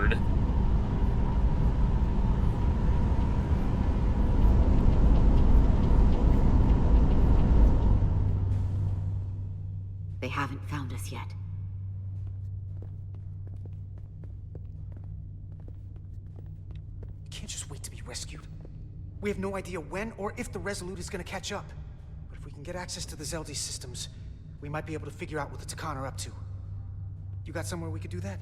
weird. They haven't found us yet. We can't just wait to be rescued. We have no idea when or if the Resolute is gonna catch up. But if we can get access to the Zeldi systems, we might be able to figure out what the Takan are up to. You got somewhere we could do that?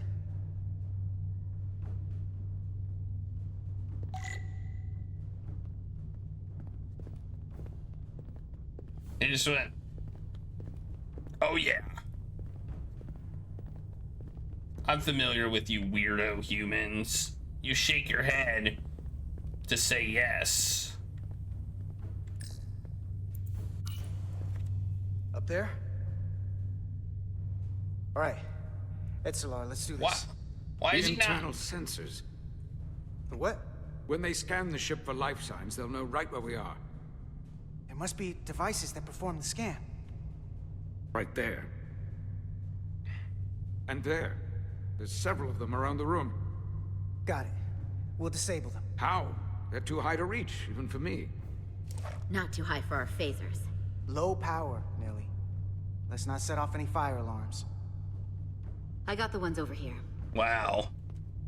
It just went, oh yeah. I'm familiar with you weirdo humans. You shake your head to say yes. Up there? Alright. Etzelar, let's do this. Why is The he not? internal sensors. The what? When they scan the ship for life signs, they'll know right where we are. There must be devices that perform the scan. Right there. And there. There's several of them around the room. Got it. We'll disable them. How? They're too high to reach, even for me. Not too high for our phasers. Low power, Nelly. Let's not set off any fire alarms. I got the ones over here. Wow.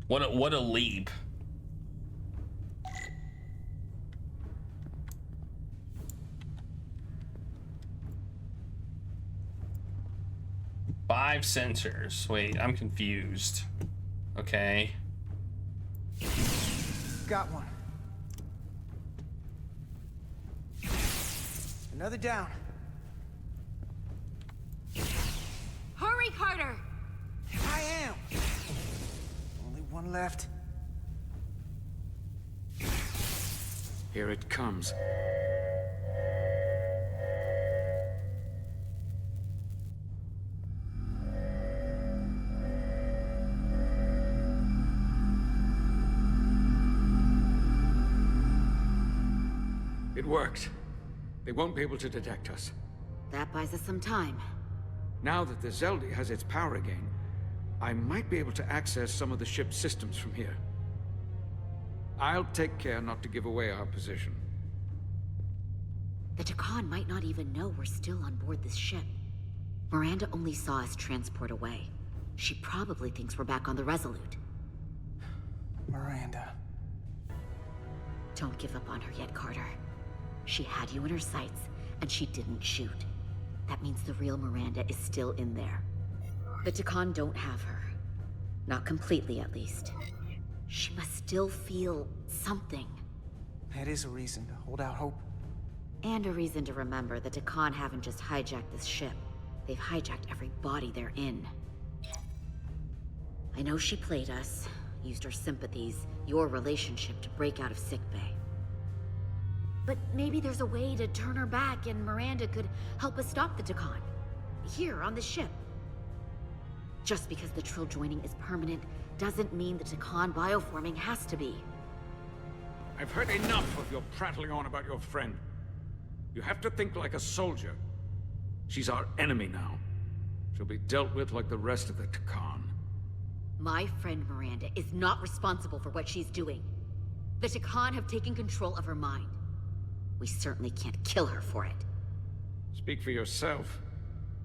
What a leap. Five sensors. Wait, I'm confused. Okay. Got one. Another down. Hurry, Carter! I am. Only one left. Here it comes. It worked. They won't be able to detect us. That buys us some time. Now that the Zeldi has its power again, I might be able to access some of the ship's systems from here. I'll take care not to give away our position. The Takan might not even know we're still on board this ship. Miranda only saw us transport away. She probably thinks we're back on the Resolute. Miranda. Don't give up on her yet, Carter. She had you in her sights, and she didn't shoot. That means the real Miranda is still in there. The Takan don't have her. Not completely, at least. She must still feel something. That is a reason to hold out hope. And a reason to remember the Takan haven't just hijacked this ship. They've hijacked every body they're in. I know she played us, used our sympathies, your relationship to break out of sickbay. But maybe there's a way to turn her back and Miranda could help us stop the Takan. Here, on the ship. Just because the Trill joining is permanent doesn't mean the Takan bioforming has to be. I've heard enough of your prattling on about your friend. You have to think like a soldier. She's our enemy now. She'll be dealt with like the rest of the Takan. My friend Miranda is not responsible for what she's doing. The Takan have taken control of her mind. We certainly can't kill her for it. Speak for yourself.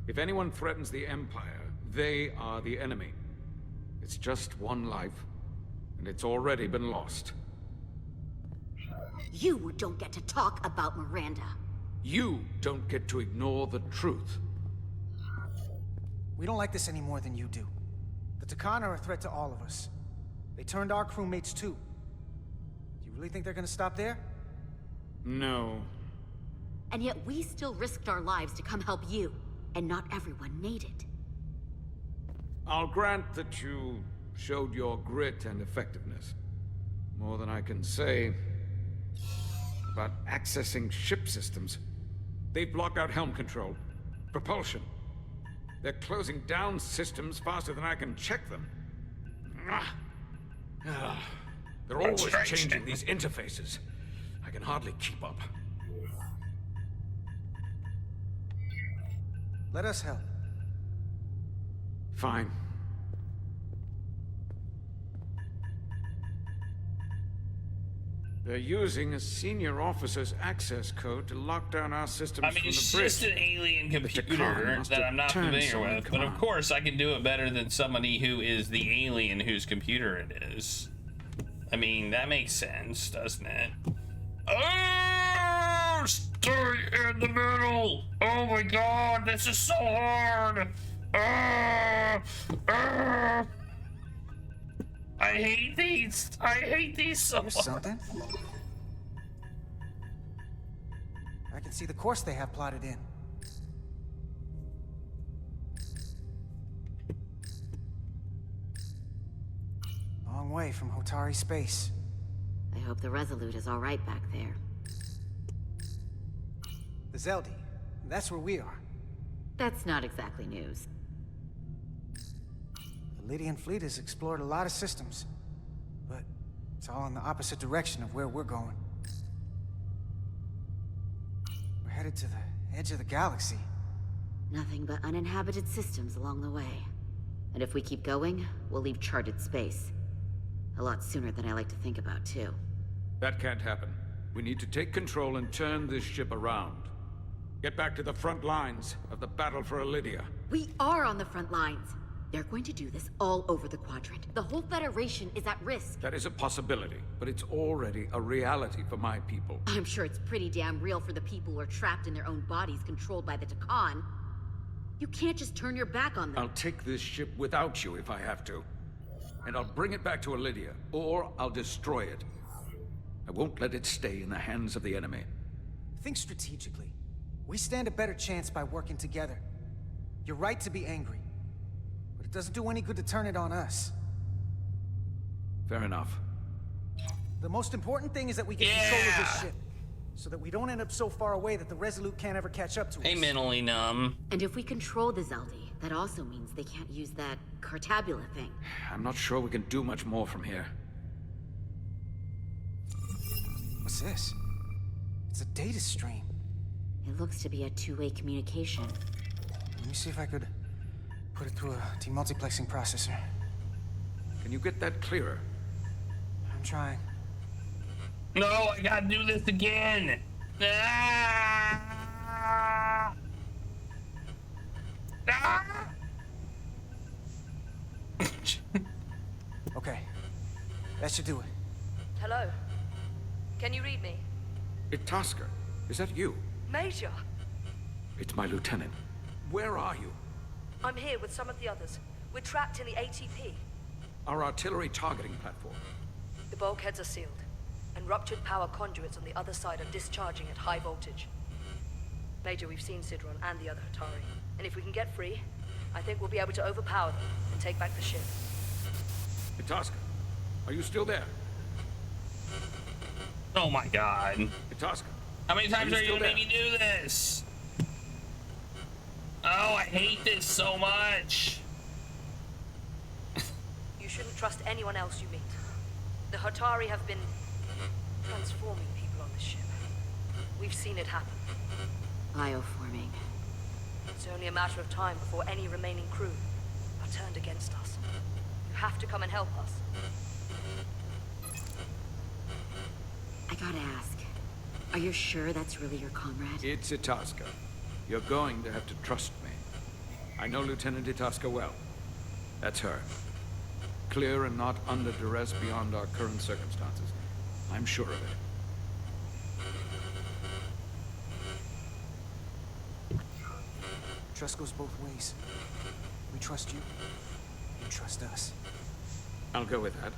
If anyone threatens the Empire, they are the enemy. It's just one life, and it's already been lost. You don't get to talk about Miranda. You don't get to ignore the truth. We don't like this any more than you do. The Takan are a threat to all of us. They turned our crewmates too. Do you really think they're gonna stop there? No. And yet we still risked our lives to come help you, and not everyone made it. I'll grant that you showed your grit and effectiveness. More than I can say about accessing ship systems. They block out helm control, propulsion. They're closing down systems faster than I can check them. They're always changing these interfaces. I can hardly keep up. Let us help. Fine. They're using a senior officer's access code to lock down our systems I mean, from it's the bridge. just an alien Takhan computer must that have I'm not turned familiar someone with, but of Khan. course I can do it better than somebody who is the alien whose computer it is. I mean, that makes sense, doesn't it? Oh, stay in the middle! Oh my god, this is so hard! I hate these! I hate these so Here's much! something. I can see the course they have plotted in. Long way from Hotari space. I hope the Resolute is all right back there. The Zeldi. That's where we are. That's not exactly news. The Lydian fleet has explored a lot of systems, but it's all in the opposite direction of where we're going. We're headed to the edge of the galaxy. Nothing but uninhabited systems along the way. And if we keep going, we'll leave charted space. A lot sooner than I like to think about, too. That can't happen. We need to take control and turn this ship around. Get back to the front lines of the battle for Elydia. We are on the front lines. They're going to do this all over the quadrant. The whole Federation is at risk. That is a possibility, but it's already a reality for my people. I'm sure it's pretty damn real for the people who are trapped in their own bodies controlled by the Takan. You can't just turn your back on them. I'll take this ship without you if I have to. And I'll bring it back to Elydia, or I'll destroy it. I won't let it stay in the hands of the enemy. Think strategically. We stand a better chance by working together. You're right to be angry, but it doesn't do any good to turn it on us. Fair enough. The most important thing is that we get control of this ship, so that we don't end up so far away that the Resolute can't ever catch up to Hey, us. mentally numb. And if we control the Zeldi, that also means they can't use that Cartabula thing. I'm not sure we can do much more from here. What's this? It's a data stream. It looks to be a two-way communication. Let me see if I could put it through a demultiplexing processor. Can you get that clearer? I'm trying. No, I gotta do this again. Ah! Ah! Okay. That should do it. Hello? Can you read me? Itasca, is that you? Major! It's my lieutenant. Where are you? I'm here with some of the others. We're trapped in the ATP. Our artillery targeting platform. The bulkheads are sealed, and ruptured power conduits on the other side are discharging at high voltage. Major, we've seen Sidron and the other Hatari, and if we can get free, I think we'll be able to overpower them and take back the ship. Itasca, are you still there? Oh my god. Itasca, How many times you are you still gonna make there? me do this? Oh, I hate this so much. You shouldn't trust anyone else you meet. The Hatari have been transforming people on this ship. We've seen it happen. Bioforming. It's only a matter of time before any remaining crew are turned against us. You have to come and help us. I gotta ask, are you sure that's really your comrade? It's Itasca. You're going to have to trust me. I know Lieutenant Itasca well. That's her. Clear and not under duress beyond our current circumstances. I'm sure of it. Trust goes both ways. We trust you. You trust us. I'll go with that.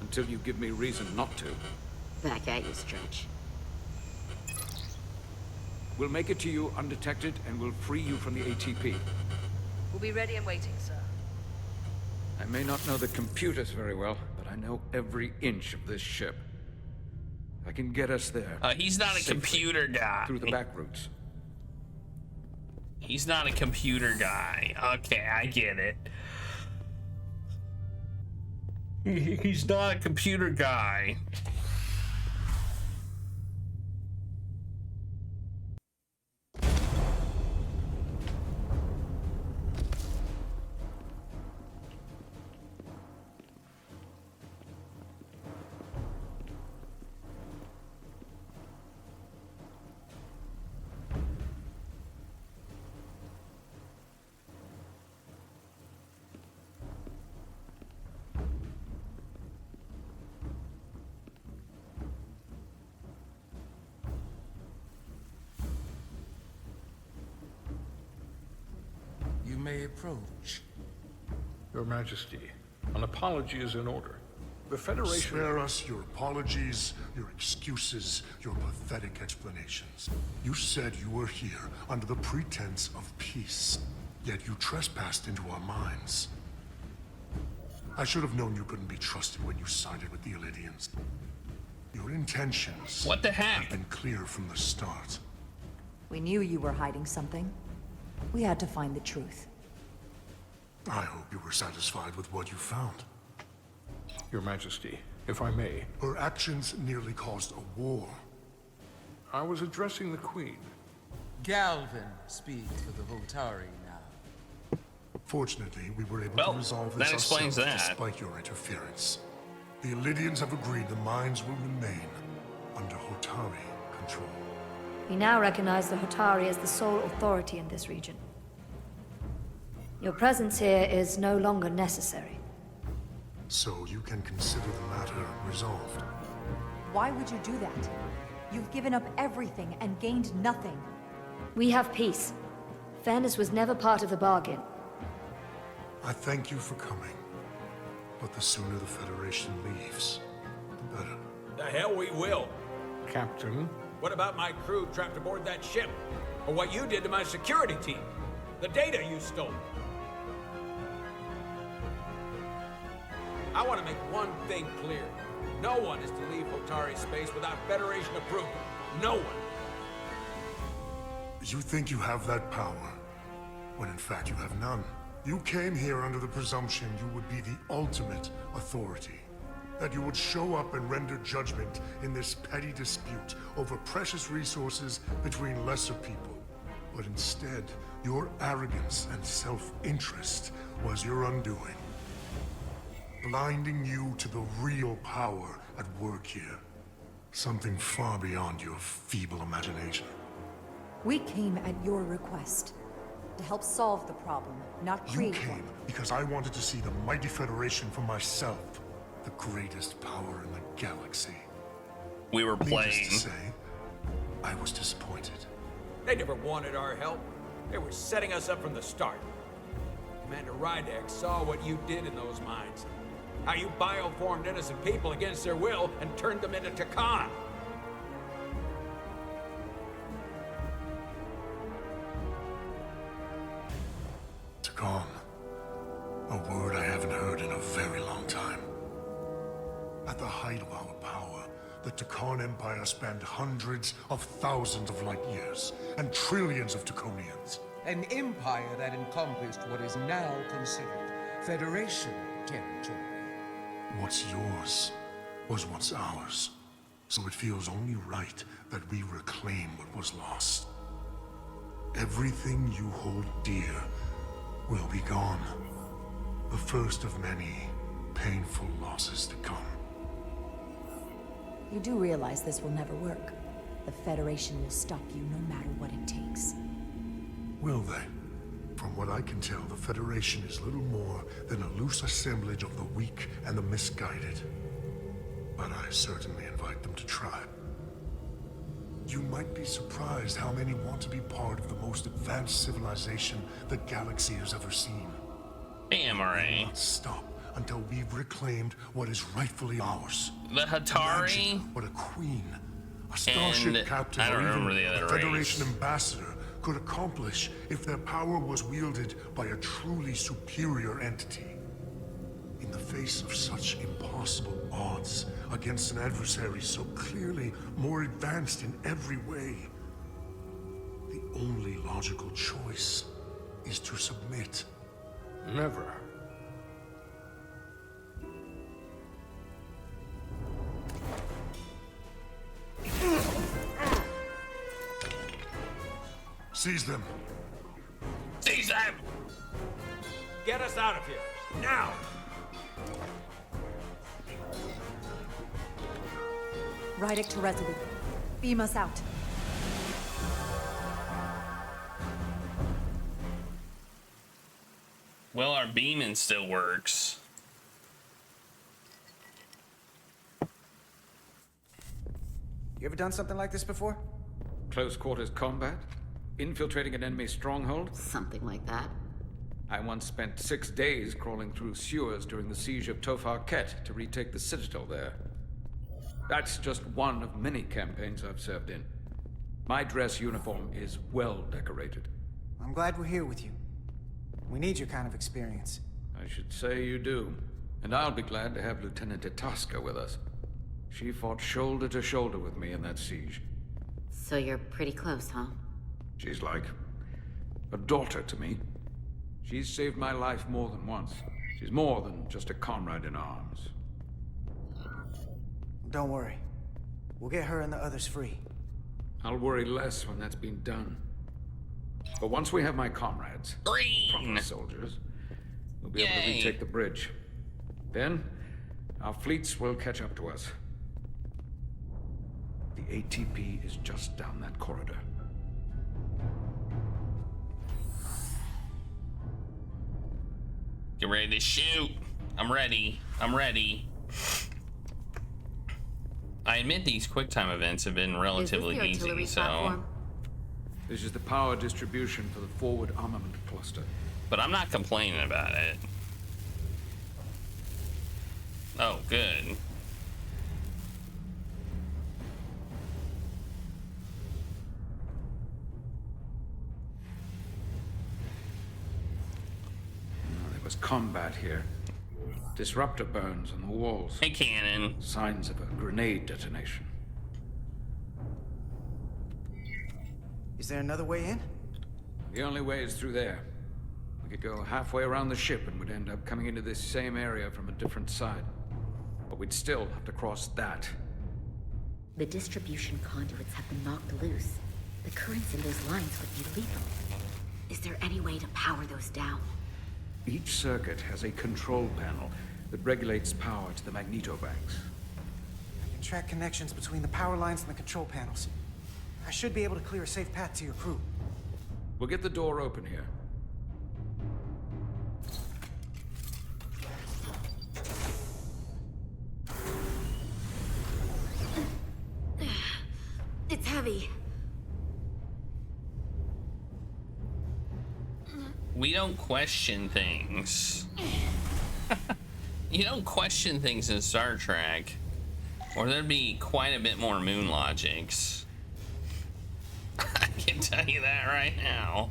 Until you give me reason not to. Back at you, Stretch. We'll make it to you undetected and we'll free you from the ATP. We'll be ready and waiting, sir. I may not know the computers very well, but I know every inch of this ship. I can get us there. He's not a safely computer guy. Through the back routes. He's not a computer guy. Okay, I get it. He's not a computer guy. may approach. Your Majesty, an apology is in order. The Federation... Spare us your apologies, your excuses, your pathetic explanations. You said you were here under the pretense of peace, yet you trespassed into our minds. I should have known you couldn't be trusted when you sided with the Illidians. Your intentions... What the heck? ...have been clear from the start. We knew you were hiding something. We had to find the truth. I hope you were satisfied with what you found. Your Majesty, if I may. Her actions nearly caused a war. I was addressing the Queen. Galvin speaks for the Hotari now. Fortunately, we were able Well, to resolve that this explains ourselves that. despite your interference. The Illidians have agreed the mines will remain under Hotari control. We now recognize the Hotari as the sole authority in this region. Your presence here is no longer necessary. So you can consider the matter resolved. Why would you do that? You've given up everything and gained nothing. We have peace. Fairness was never part of the bargain. I thank you for coming. But the sooner the Federation leaves, the better. The hell we will. Captain, What about my crew trapped aboard that ship? Or what you did to my security team? The data you stole? I want to make one thing clear. No one is to leave Hotari space without Federation approval. No one. You think you have that power, when in fact you have none. You came here under the presumption you would be the ultimate authority. That you would show up and render judgment in this petty dispute over precious resources between lesser people. But instead, your arrogance and self-interest was your undoing. Blinding you to the real power at work here. Something far beyond your feeble imagination. We came at your request. To help solve the problem, not You create came one. because I wanted to see the mighty Federation for myself. The greatest power in the galaxy. We were Needless playing. to say, I was disappointed. They never wanted our help. They were setting us up from the start. Commander Rydek saw what you did in those mines. How you bioformed innocent people against their will and turned them into Takan. Takan. A word I haven't heard in a very long time. At the height of our power, the Takan Empire spanned hundreds of thousands of light years and trillions of Taconians. An empire that encompassed what is now considered Federation territory. What's yours was once ours, so it feels only right that we reclaim what was lost. Everything you hold dear will be gone. The first of many painful losses to come. You do realize this will never work. The Federation will stop you no matter what it takes. Will they? From what I can tell, the Federation is little more than a loose assemblage of the weak and the misguided. But I certainly invite them to try. You might be surprised how many want to be part of the most advanced civilization the galaxy has ever seen. AMRA. Not stop until we've reclaimed what is rightfully ours. The Hatari. Imagine what a queen, a starship And captain, I don't or remember even the a other Federation race. ambassador could accomplish if their power was wielded by a truly superior entity. In the face of such impossible odds against an adversary so clearly more advanced in every way, the only logical choice is to submit. never. Seize them. Seize them! Get us out of here. Now! Rydek to Resolute. Beam us out. Well, our beaming still works. You ever done something like this before? Close quarters combat? Infiltrating an enemy stronghold? Something like that. I once spent 6 days crawling through sewers during the siege of Tofar Ket to retake the citadel there. That's just one of many campaigns I've served in. My dress uniform is well decorated. I'm glad we're here with you. We need your kind of experience. I should say you do. And I'll be glad to have Lieutenant Itasca with us. She fought shoulder to shoulder with me in that siege. So you're pretty close, huh? She's like a daughter to me. She's saved my life more than once. She's more than just a comrade in arms. Don't worry. We'll get her and the others free. I'll worry less when that's been done. But once we have my comrades, proper soldiers, we'll be able to retake the bridge. Then, our fleets will catch up to us. The ATP is just down that corridor. Get ready to shoot. I'm ready. I'm ready. I admit these QuickTime events have been relatively easy, so... platform? This is the power distribution for the forward armament cluster. But I'm not complaining about it. Oh, good. There was combat here. Disruptor burns on the walls. Hey, cannon. Signs of a grenade detonation. Is there another way in? The only way is through there. We could go halfway around the ship and would end up coming into this same area from a different side. But we'd still have to cross that. The distribution conduits have been knocked loose. The currents in those lines would be lethal. Is there any way to power those down? Each circuit has a control panel that regulates power to the magnetobanks. I can track connections between the power lines and the control panels. I should be able to clear a safe path to your crew. We'll get the door open here. It's heavy. We don't question things. You don't question things in Star Trek, or there'd be quite a bit more moon logics. I can tell you that right now.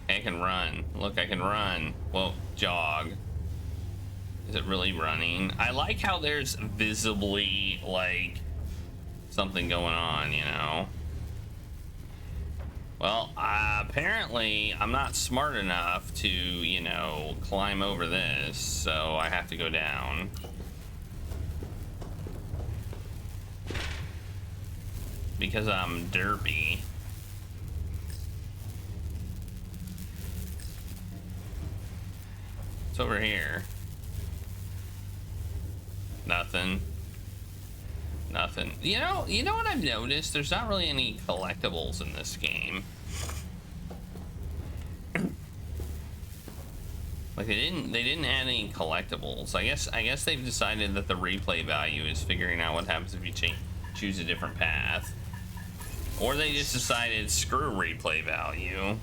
I can run. Look, I can run. Well, jog. Is it really running? I like how there's visibly, like, something going on, you know? Well, apparently I'm not smart enough to, you know, climb over this, so I have to go down. Because I'm derpy. What's over here? Nothing. Nothing. You know what I've noticed? There's not really any collectibles in this game. Like they didn't add any collectibles. I guess they've decided that the replay value is figuring out what happens if you choose a different path. Or they just decided screw replay value.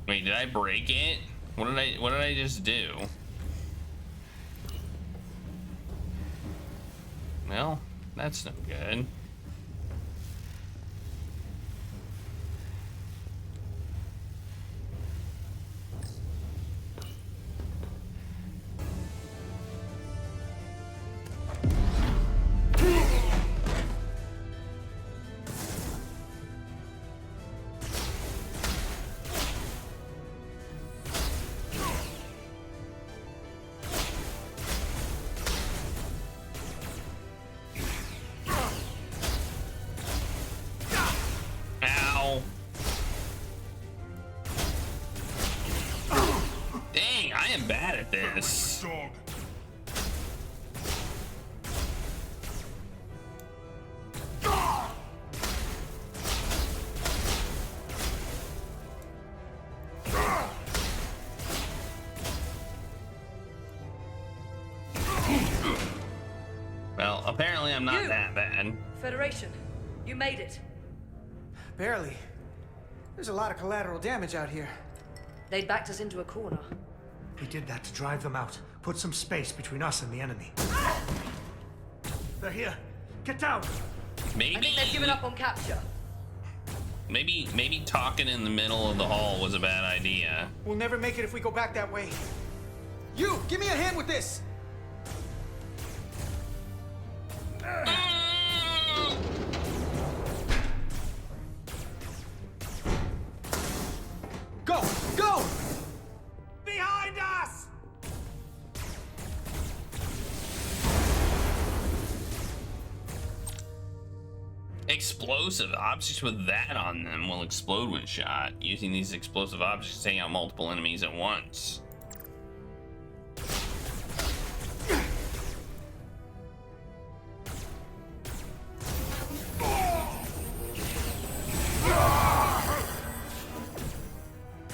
Wait, did I break it? What did I just do? Well, that's no good. bad at this. Well, apparently I'm not that bad. Federation, you made it. Barely. There's a lot of collateral damage out here. They'd backed us into a corner. We did that to drive them out. Put some space between us and the enemy. They're here. Get down! Maybe I think they've given up on capture. Maybe talking in the middle of the hall was a bad idea. We'll never make it if we go back that way. You, give me a hand with this! Go! Go! Behind us! Explosive objects with that on them will explode when shot. Using these explosive objects to take out multiple enemies at once.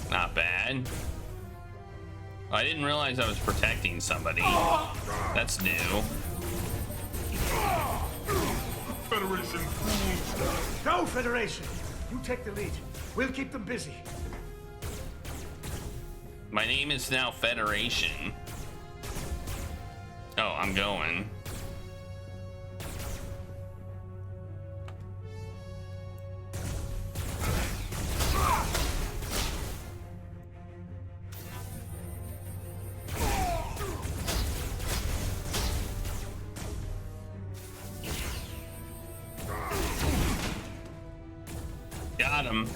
Not bad. Oh, I didn't realize I was protecting somebody. That's new. Federation fools. Go, Federation! You take the lead. We'll keep them busy. My name is now Federation. Oh, I'm going. Got him.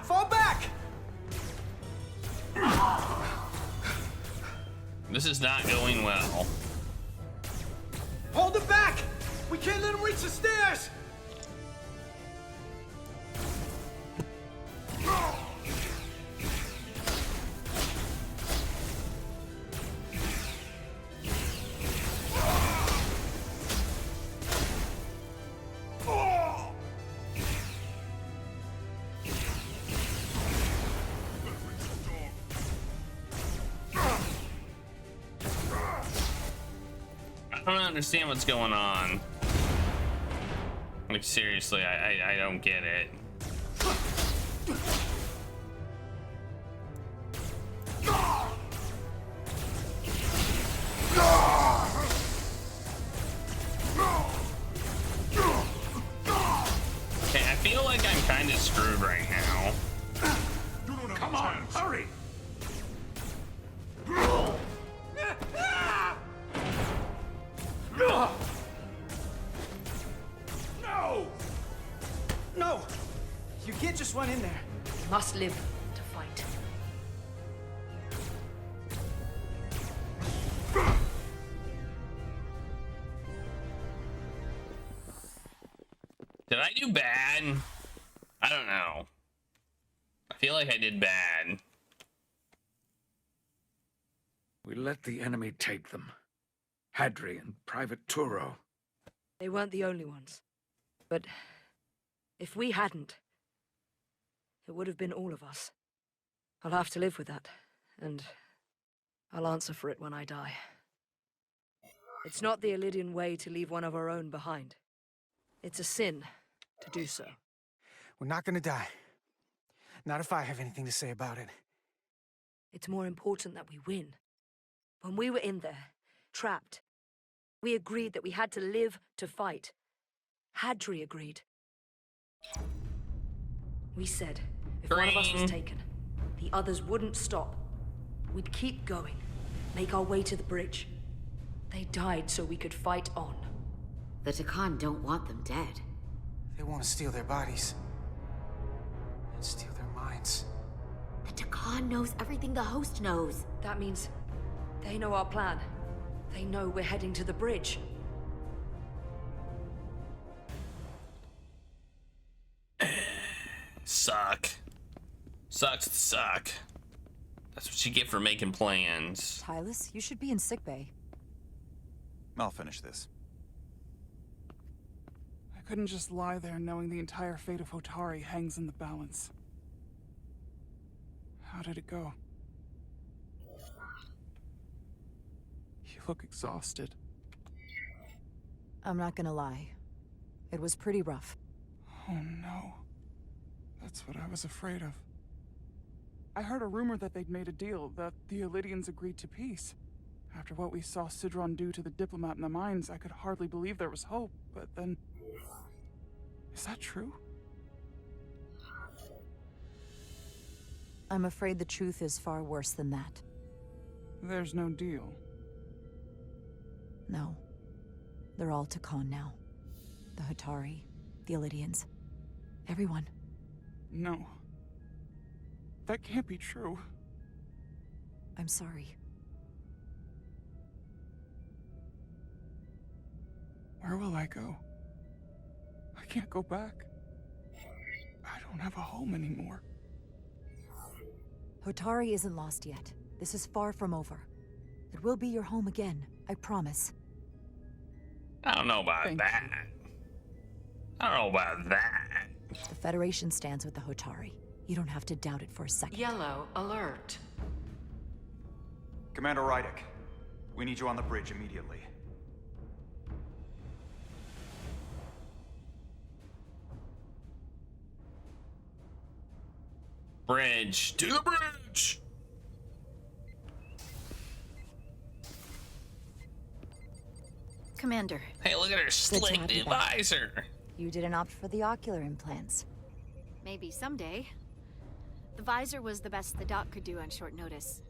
Fall back! This is not going well. Hold it back! We can't let him reach the stairs! I don't understand what's going on. Like, seriously, I don't get it. Okay, I feel like I'm kind of screwed right now. Come on, hurry! No! No! You can't just run in there. We must live to fight. Did I do bad? I don't know. I feel like I did bad. We let the enemy take them. Hadri and Private Turo. They weren't the only ones. But if we hadn't, it would have been all of us. I'll have to live with that, and I'll answer for it when I die. It's not the Illidian way to leave one of our own behind. It's a sin to do so. We're not gonna die. Not if I have anything to say about it. It's more important that we win. When we were in there, trapped, we agreed that we had to live to fight. Hadri agreed. We said, if one of us was taken, the others wouldn't stop. We'd keep going, make our way to the bridge. They died so we could fight on. The Takan don't want them dead. They want to steal their bodies. And steal their minds. The Takan knows everything the host knows. That means they know our plan. They know we're heading to the bridge. Suck. Sucks to suck. That's what you get for making plans. Tylus, you should be in sickbay. I'll finish this. I couldn't just lie there knowing the entire fate of Hotari hangs in the balance. How did it go? You look exhausted. I'm not gonna lie. It was pretty rough. Oh no. That's what I was afraid of. I heard a rumor that they'd made a deal, that the Elydians agreed to peace. After what we saw Sidron do to the diplomat in the mines, I could hardly believe there was hope, but then... Is that true? I'm afraid the truth is far worse than that. There's no deal. No. They're all Takon now. The Hotari, the Elydians, everyone. No. That can't be true. I'm sorry. Where will I go? I can't go back. I don't have a home anymore. Hotari isn't lost yet. This is far from over. It will be your home again, I promise. I don't know about that. I don't know about that. The Federation stands with the Hotari. You don't have to doubt it for a second. Yellow alert. Commander Rydek, we need you on the bridge immediately. Bridge. To the bridge! Commander. Hey, look at her slick new visor. You didn't opt for the ocular implants. Maybe someday. The visor was the best the doc could do on short notice.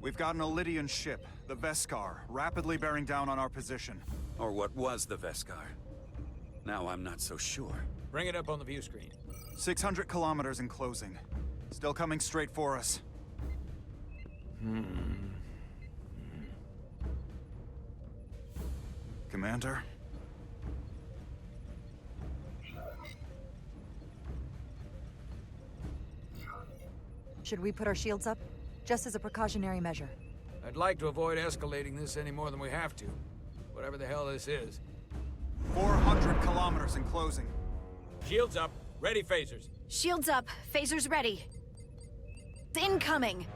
We've got an Elydian ship, the Veskar, rapidly bearing down on our position. Or what was the Veskar. Now I'm not so sure. Bring it up on the view screen. 600 kilometers in closing. Still coming straight for us. Commander? Should we put our shields up? Just as a precautionary measure. I'd like to avoid escalating this any more than we have to. Whatever the hell this is. 400 kilometers in closing. Shields up. Ready phasers. Shields up. Phasers ready. Incoming.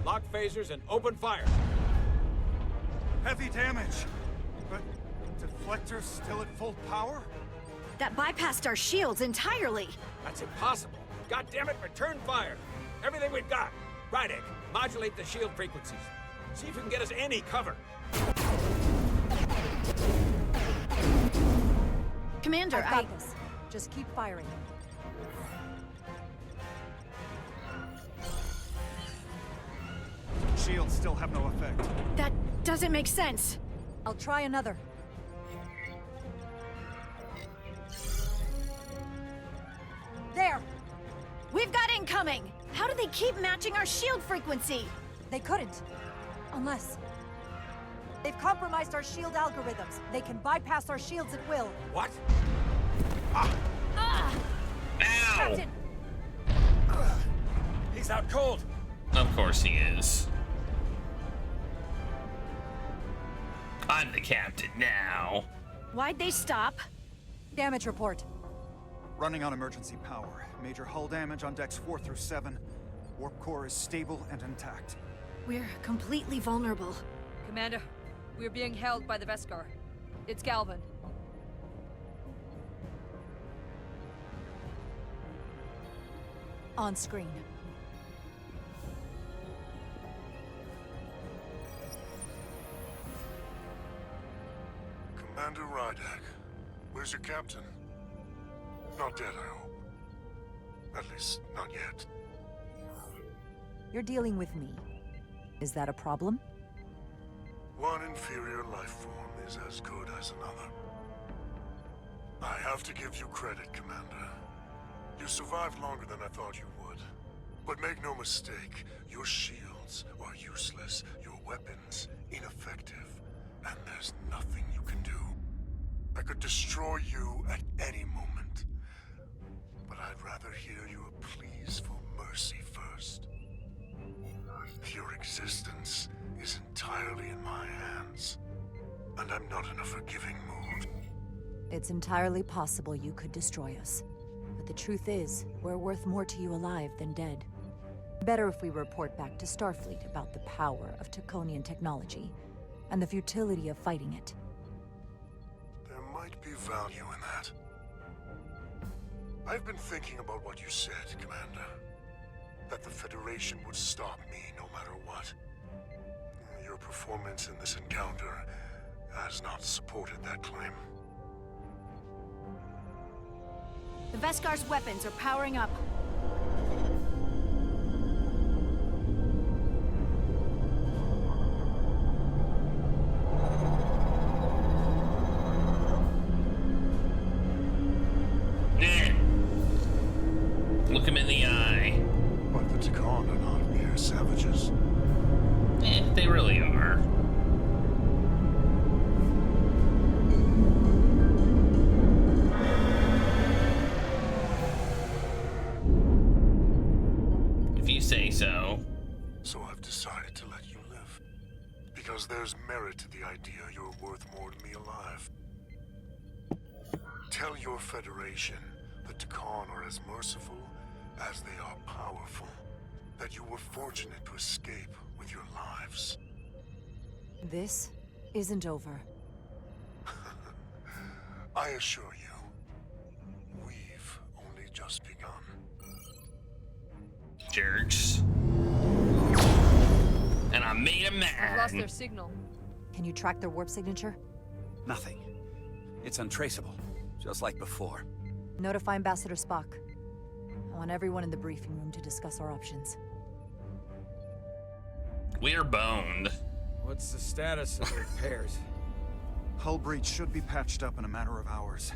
Lock phasers and open fire. Heavy damage. But deflector's still at full power? That bypassed our shields entirely. That's impossible. God damn it, return fire. Everything we've got. Rydek, modulate the shield frequencies. See if we can get us any cover. Commander, I've got this. Just keep firing. Shields still have no effect. That doesn't make sense. I'll try another. There! We've got incoming! How do they keep matching our shield frequency? They couldn't. Unless... They've compromised our shield algorithms. They can bypass our shields at will. What? Ow! Captain! He's out cold. Of course he is. I'm the captain now. Why'd they stop? Damage report. Running on emergency power. Major hull damage on decks 4 through 7. Warp core is stable and intact. We're completely vulnerable. Commander, we're being held by the Veskar. It's Galvin. On screen. Commander Rydek, where's your captain? Not dead, I hope. At least, not yet. You're dealing with me. Is that a problem? One inferior life form is as good as another. I have to give you credit, Commander. You survived longer than I thought you would. But make no mistake, your shields are useless, your weapons ineffective, and there's nothing you can do. I could destroy you at any moment. I'd rather hear your pleas for mercy first. Your existence is entirely in my hands, and I'm not in a forgiving mood. It's entirely possible you could destroy us. But the truth is, we're worth more to you alive than dead. Better if we report back to Starfleet about the power of Taconian technology, and the futility of fighting it. There might be value in that. I've been thinking about what you said, Commander. That the Federation would stop me no matter what. Your performance in this encounter has not supported that claim. The Veskar's weapons are powering up. Look him in the eye. But the Takan are not mere savages. They really are. If you say so. So I've decided to let you live. Because there's merit to the idea you're worth more to me alive. Tell your Federation the Takan are as merciful as they are powerful. That you were fortunate to escape with your lives. This isn't over. I assure you, we've only just begun. Jerks. And I made him mad. I've lost their signal. Can you track their warp signature? Nothing. It's untraceable, just like before. Notify Ambassador Spock. I want everyone in the briefing room to discuss our options. We're boned. What's the status of the repairs? Hull breach should be patched up in a matter of hours.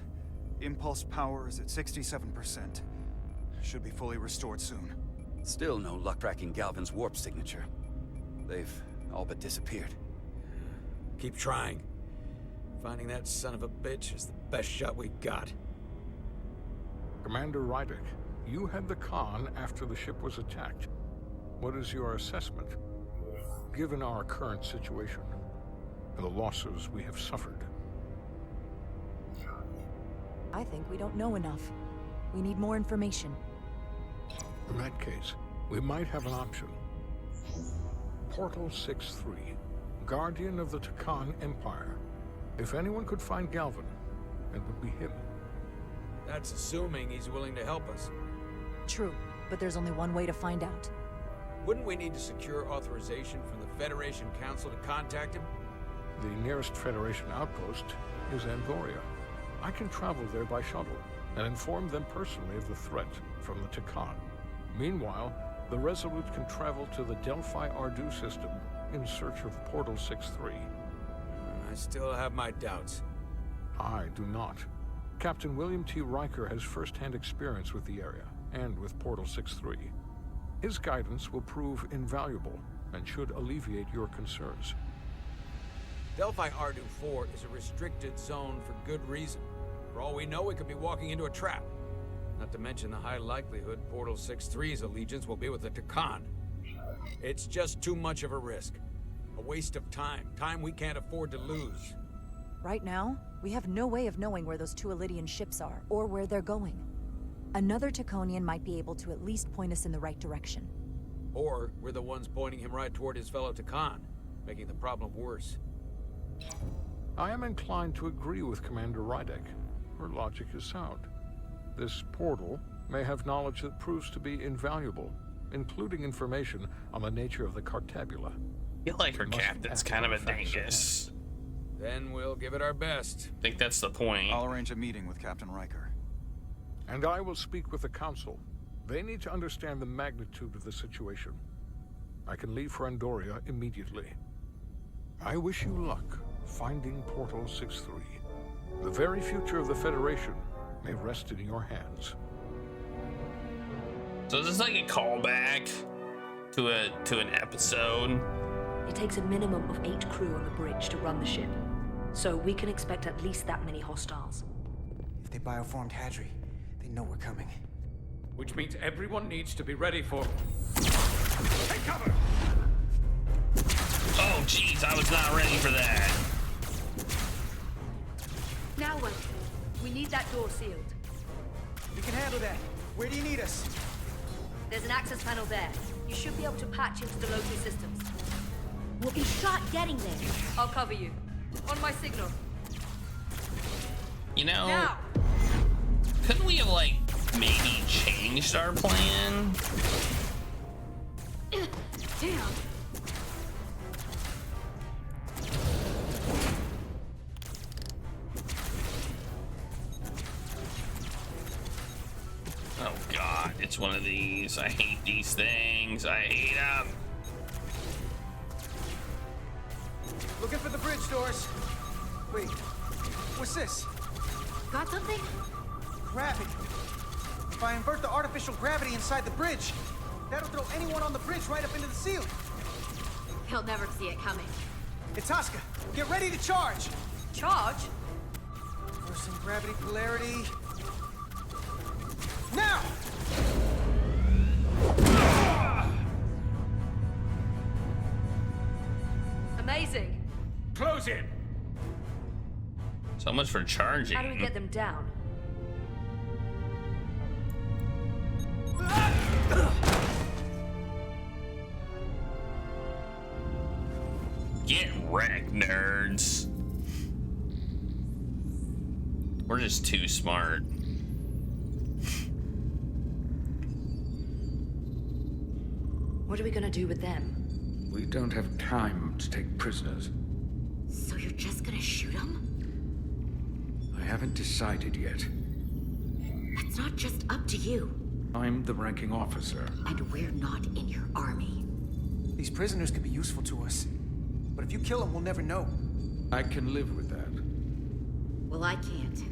Impulse power is at 67%. Should be fully restored soon. Still no luck tracking Galvin's warp signature. They've all but disappeared. Keep trying. Finding that son of a bitch is the best shot we got. Commander Rydick, you had the Khan after the ship was attacked. What is your assessment? Given our current situation, and the losses we have suffered. I think we don't know enough. We need more information. In that case, we might have an option. Portal 6-3, Guardian of the Takan Empire. If anyone could find Galvin, it would be him. That's assuming he's willing to help us. True, but there's only one way to find out. Wouldn't we need to secure authorization from the Federation Council to contact him? The nearest Federation outpost is Andoria. I can travel there by shuttle and inform them personally of the threat from the Takan. Meanwhile, the Resolute can travel to the Delphi-Ardu system in search of Portal 6-3. I still have my doubts. I do not. Captain William T. Riker has first-hand experience with the area and with Portal 6-3. His guidance will prove invaluable and should alleviate your concerns. Delphi-Ardu 4 is a restricted zone for good reason. For all we know, we could be walking into a trap. Not to mention the high likelihood Portal 6-3's allegiance will be with the Takan. It's just too much of a risk. A waste of time. Time we can't afford to lose. Right now, we have no way of knowing where those two Elydian ships are, or where they're going. Another Taconian might be able to at least point us in the right direction. Or we're the ones pointing him right toward his fellow Takan, making the problem worse. I am inclined to agree with Commander Rydick. Her logic is sound. This portal may have knowledge that proves to be invaluable, including information on the nature of the Cartabula. You like her captain's kind of a dingus. Then we'll give it our best. I think that's the point. I'll arrange a meeting with Captain Riker. And I will speak with the Council. They need to understand the magnitude of the situation. I can leave for Andoria immediately. I wish you luck finding Portal 6-3. The very future of the Federation may rest in your hands. So is this like a callback to an episode? It takes a minimum of 8 crew on the bridge to run the ship. So we can expect at least that many hostiles. If they bioformed Hadri, they know we're coming. which means everyone needs to be ready for... Take cover! Oh, jeez, I was not ready for that. Now what? We need that door sealed. We can handle that. Where do you need us? There's an access panel there. You should be able to patch into the local systems. We'll be shot getting there. I'll cover you. On my signal. You know, Now! couldn't we have, like, maybe changed our plan? Damn. Oh god, it's one of these. I hate these things. I hate them. Looking for the bridge doors. Wait, what's this? Got something? Gravity. If I invert the artificial gravity inside the bridge, that'll throw anyone on the bridge right up into the ceiling. He'll never see it coming. Itasca, get ready to charge. Charge? Reversing gravity polarity. Now! Amazing. Close in! So much for charging. How do we get them down? Get wrecked, nerds. We're just too smart. What are we gonna do with them? We don't have time to take prisoners. So you're just gonna shoot him? I haven't decided yet. That's not just up to you. I'm the ranking officer. And we're not in your army. These prisoners could be useful to us. But if you kill them, we'll never know. I can live with that. Well, I can't.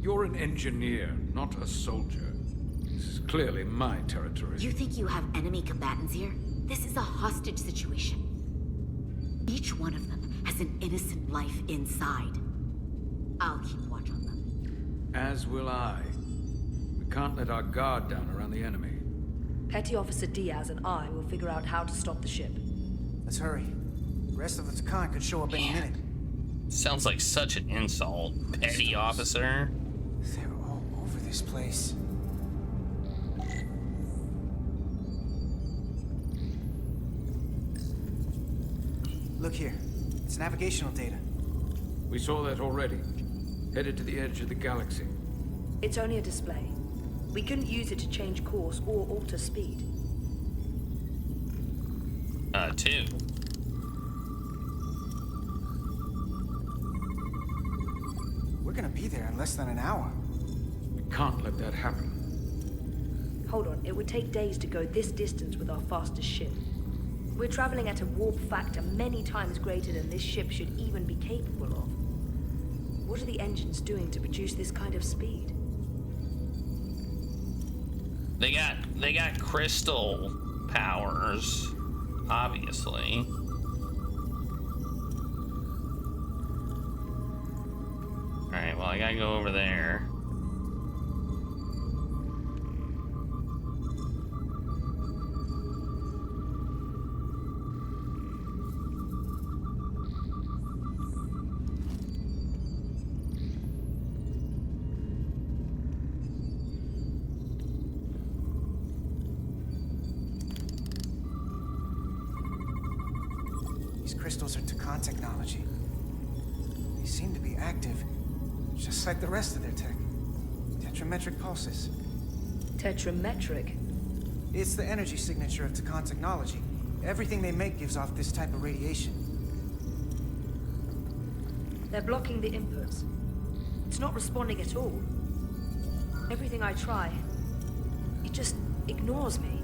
You're an engineer, not a soldier. This is clearly my territory. You think you have enemy combatants here? This is a hostage situation. Each one of them has an innocent life inside. I'll keep watch on them. As will I. We can't let our guard down around the enemy. Petty Officer Diaz and I will figure out how to stop the ship. Let's hurry. The rest of the Takan could show up any minute. Sounds like such an insult. Petty officer. They're all over this place. Look here. It's navigational data. We saw that already. Headed to the edge of the galaxy. It's only a display. We couldn't use it to change course or alter speed. Two. We're gonna be there in less than an hour. We can't let that happen. Hold on, it would take days to go this distance with our fastest ship. We're traveling at a warp factor many times greater than this ship should even be capable of. What are the engines doing to produce this kind of speed? They got crystal powers, obviously. Alright, well, I gotta go over there. These crystals are Takan technology. They seem to be active, just like the rest of their tech. Tetrametric pulses. Tetrametric? It's the energy signature of Takan technology. Everything they make gives off this type of radiation. They're blocking the inputs. It's not responding at all. Everything I try, it just ignores me.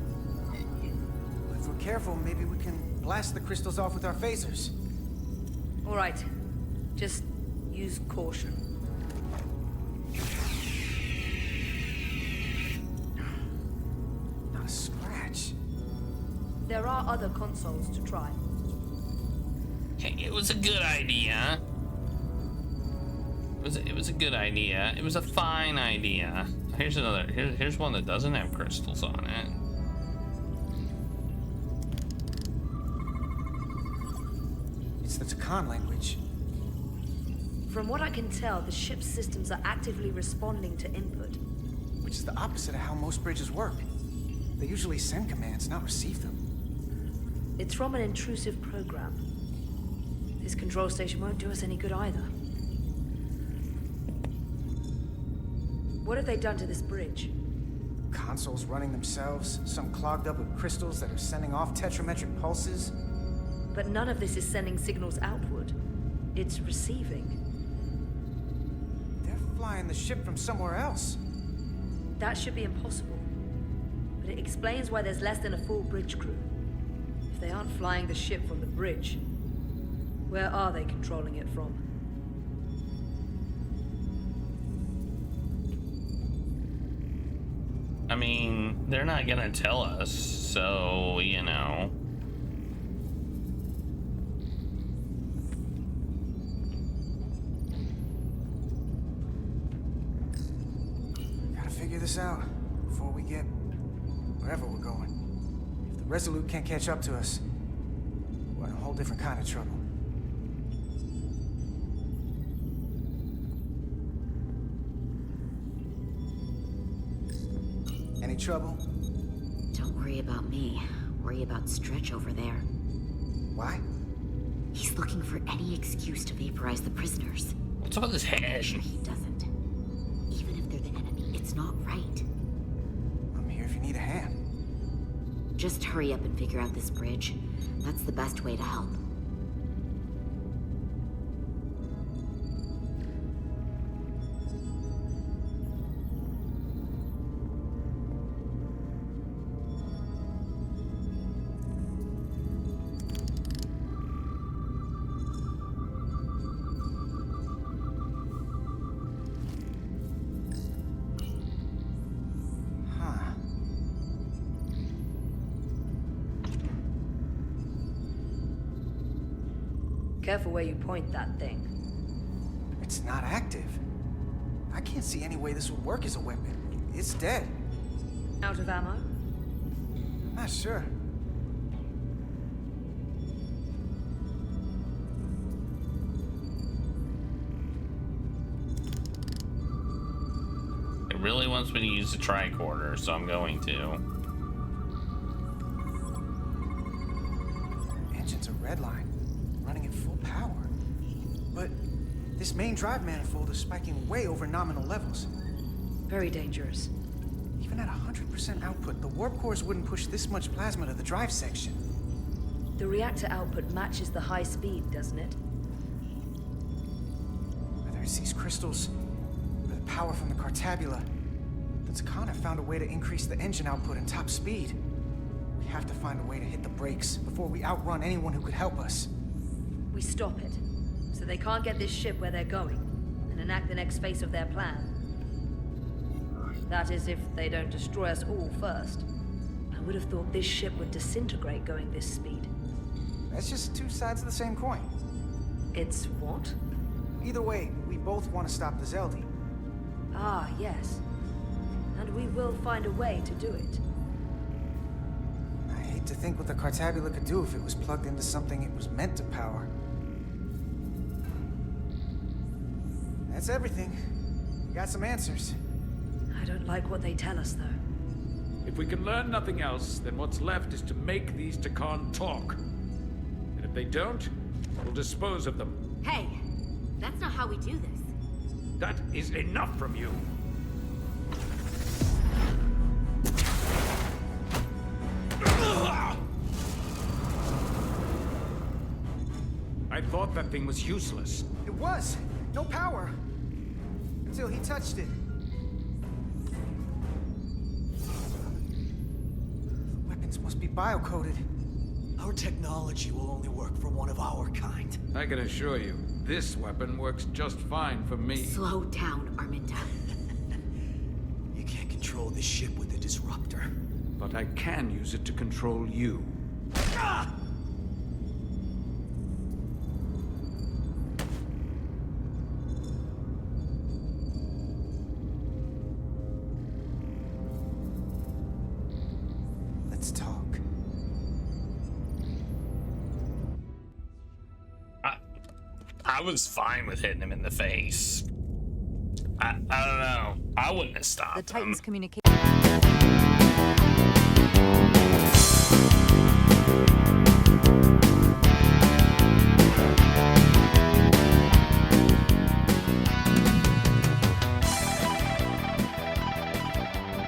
If we're careful, maybe we can blast the crystals off with our phasers. All right, just use caution. Not a scratch. There are other consoles to try. Hey, it was a good idea. It was a good idea. It was a fine idea. Here's another. Here's one that doesn't have crystals on it. It's the Takan language. From what I can tell, the ship's systems are actively responding to input. Which is the opposite of how most bridges work. They usually send commands, not receive them. It's from an intrusive program. This control station won't do us any good either. What have they done to this bridge? Consoles running themselves, some clogged up with crystals that are sending off tetrametric pulses. But none of this is sending signals outward. It's receiving. They're flying the ship from somewhere else. That should be impossible. But it explains why there's less than a full bridge crew. If they aren't flying the ship from the bridge, where are they controlling it from? I mean, they're not gonna tell us, so, you know. Gotta figure this out before we get wherever we're going. If the Resolute can't catch up to us, we're in a whole different kind of trouble. Any trouble? Don't worry about me. Worry about Stretch over there. Why? He's looking for any excuse to vaporize the prisoners. What's up with his head? Sure he doesn't. Even if they're the enemy, it's not right. I'm here if you need a hand. Just hurry up and figure out this bridge. That's the best way to help. Careful where you point that thing. It's not active. I can't see any way this would work as a weapon. It's dead. Out of ammo? Not sure. It really wants me to use the tricorder, so I'm going to. Engine's a red line, running at full power. But this main drive manifold is spiking way over nominal levels. Very dangerous. Even at 100% output, the warp cores wouldn't push this much plasma to the drive section. The reactor output matches the high speed, doesn't it? Whether it's these crystals or the power from the Cartabula, the Takan have found a way to increase the engine output and top speed. We have to find a way to hit the brakes before we outrun anyone who could help us. We stop it, so they can't get this ship where they're going, and enact the next phase of their plan. That is, if they don't destroy us all first. I would have thought this ship would disintegrate going this speed. That's just two sides of the same coin. It's what? Either way, we both want to stop the Zeldi. Ah, yes. And we will find a way to do it. I hate to think what the Cartabula could do if it was plugged into something it was meant to power. That's everything. We got some answers. I don't like what they tell us, though. If we can learn nothing else, then what's left is to make these Takan talk. And if they don't, we'll dispose of them. Hey, that's not how we do this. That is enough from you. I thought that thing was useless. It was. No power. Until he touched it. The weapons must be biocoded. Our technology will only work for one of our kind. I can assure you, this weapon works just fine for me. Slow down, Arminda. You can't control this ship with a disruptor. But I can use it to control you. Ah! was fine with hitting him in the face. I don't know. I wouldn't have stopped The Titans him. communicate.